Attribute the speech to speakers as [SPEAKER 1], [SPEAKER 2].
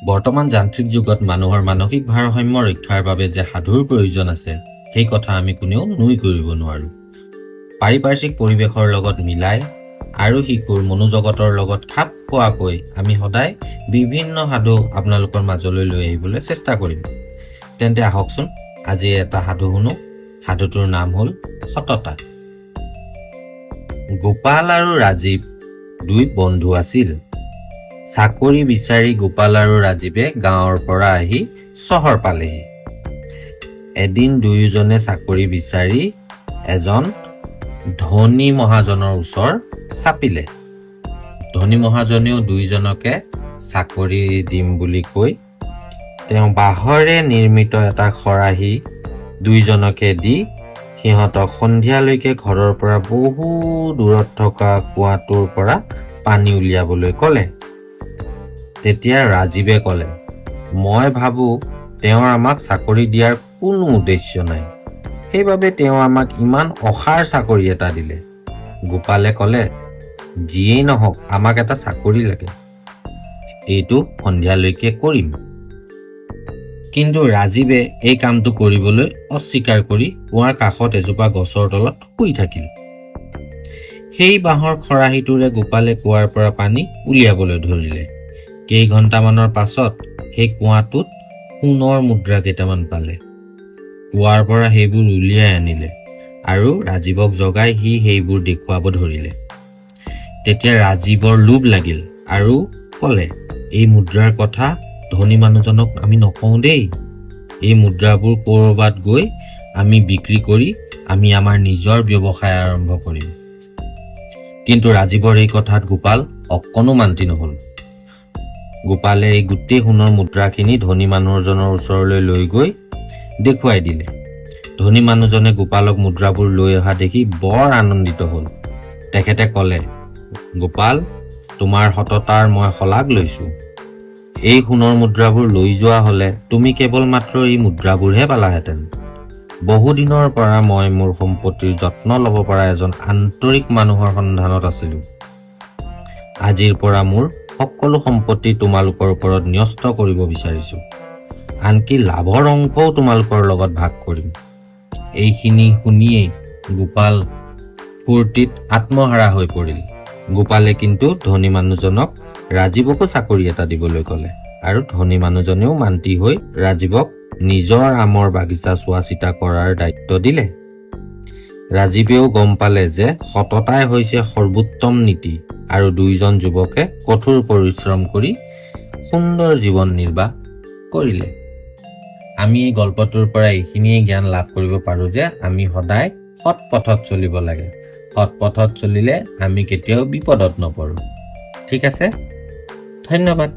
[SPEAKER 1] বৰ্তমান যান্ত্ৰিক যুগত মানুহৰ মানসিক ভাৰসাম্য ৰক্ষাৰ বাবে যে সাধুৰ প্ৰয়োজন আছে সেই কথা আমি কোনেও নুই কৰিব নোৱাৰো। পাৰিপাৰ্শ্বিক পৰিৱেশৰ লগত মিলাই আৰু শিশুৰ মনোজগতৰ লগত খাপ খোৱাকৈ আমি সদায় বিভিন্ন সাধু আপোনালোকৰ মাজলৈ লৈ আহিবলৈ চেষ্টা কৰিম। তেন্তে আহকচোন আজি এটা সাধু শুনো। সাধুটোৰ নাম হ'ল সততা। গোপাল আৰু ৰাজীৱ দুই বন্ধু আছিল। চাকৰি বিচাৰি গোপাল আৰু ৰাজীৱে গাঁৱৰ পৰা আহি চহৰ পালেহি। এদিন দুয়োজনে চাকৰি বিচাৰি এজন ধনী মহাজনৰ ওচৰ চাপিলে। ধনী মহাজনেও দুয়োজনকে চাকৰি দিম বুলি কৈ তেওঁ বাঁহৰে নিৰ্মিত এটা খৰাহী দুয়োজনকে দি সিহঁতক সন্ধিয়ালৈকে ঘৰৰ পৰা বহু দূৰত থকা কুৱাটোৰ পৰা পানী উলিয়াবলৈ ক'লে। তেতিয়া ৰাজীৱে ক'লে, মই ভাবোঁ তেওঁৰ আমাক চাকৰি দিয়াৰ কোনো উদ্দেশ্য নাই, সেইবাবে তেওঁ আমাক ইমান অসাৰ চাকৰি এটা দিলে। গোপালে ক'লে, যিয়েই নহওক আমাক এটা চাকৰি লাগে, এইটো সন্ধিয়ালৈকে কৰিম। কিন্তু ৰাজীৱে এই কামটো কৰিবলৈ অস্বীকাৰ কৰি কুৱাৰ কাষত এজোপা গছৰ তলত শুই থাকিল। সেই বাঁহৰ খৰাহীটোৰে গোপালে কুৱাৰ পৰা পানী উলিয়াবলৈ ধৰিলে। কেইঘণ্টামানৰ পাছত সেই কুৱাটোত সোণৰ মুদ্ৰা কেইটামান পালে। কুৱাৰ পৰা সেইবোৰ উলিয়াই আনিলে আৰু ৰাজীৱক জগাই সি সেইবোৰ দেখুৱাব ধৰিলে। তেতিয়া ৰাজীৱৰ লোভ লাগিল আৰু ক'লে, এই মুদ্ৰাৰ কথা ধনী মানুহজনক আমি নকওঁ দেই। এই মুদ্ৰাবোৰ ক'ৰবাত গৈ আমি বিক্ৰী কৰি আমি আমাৰ নিজৰ ব্যৱসায় আৰম্ভ কৰিম। কিন্তু ৰাজীৱৰ এই কথাত গোপাল অকণো মান্তি নহ'ল। গোপালে এই গোটেই সোণৰ মুদ্ৰাখিনি ধনী মানুহজনৰ ওচৰলৈ লৈ গৈ দেখুৱাই দিলে। ধনী মানুহজনে গোপালক মুদ্ৰাবোৰ লৈ অহা দেখি বৰ আনন্দিত হ'ল। তেখেতে ক'লে, গোপাল, তোমাৰ সততাৰ মই শলাগ লৈছোঁ। এই সোণৰ মুদ্ৰাবোৰ লৈ যোৱা হ'লে তুমি কেৱল মাত্ৰ এই মুদ্ৰাবোৰহে পালাহেঁতেন। বহুদিনৰ পৰা মই মোৰ সম্পত্তিৰ যত্ন ল'ব পৰা এজন আন্তৰিক মানুহৰ সন্ধানত আছিলোঁ। আজিৰ পৰা মোৰ সকলো সম্পত্তি তোমালোকৰ ওপৰত ন্যস্ত কৰিব বিচাৰিছোঁ। আনকি লাভৰ অংশও তোমালোকৰ লগত ভাগ কৰিম। এইখিনি শুনিয়েই গোপাল ফূৰ্তিত আত্মহাৰা হৈ পৰিল। গোপালে কিন্তু ধনী মানুহজনক ৰাজীৱকো চাকৰি এটা দিবলৈ ক'লে আৰু ধনী মানুহজনেও মান্তি হৈ ৰাজীৱক নিজৰ আমৰ বাগিচা চোৱা চিতা কৰাৰ দায়িত্ব দিলে। ৰাজীৱেও গম পালে যে সততাই হৈছে সৰ্বোত্তম নীতি আৰু দুয়োজন যুৱকে কঠোৰ পৰিশ্ৰম কৰি সুন্দৰ জীৱন নিৰ্বাহ কৰিলে। আমি এই গল্পটোৰ পৰা এইখিনিয়ে জ্ঞান লাভ কৰিব পাৰোঁ যে আমি সদায় সৎ পথত চলিব লাগে। সৎ পথত চলিলে আমি কেতিয়াও বিপদত নপৰোঁ। ঠিক আছে, ধন্যবাদ।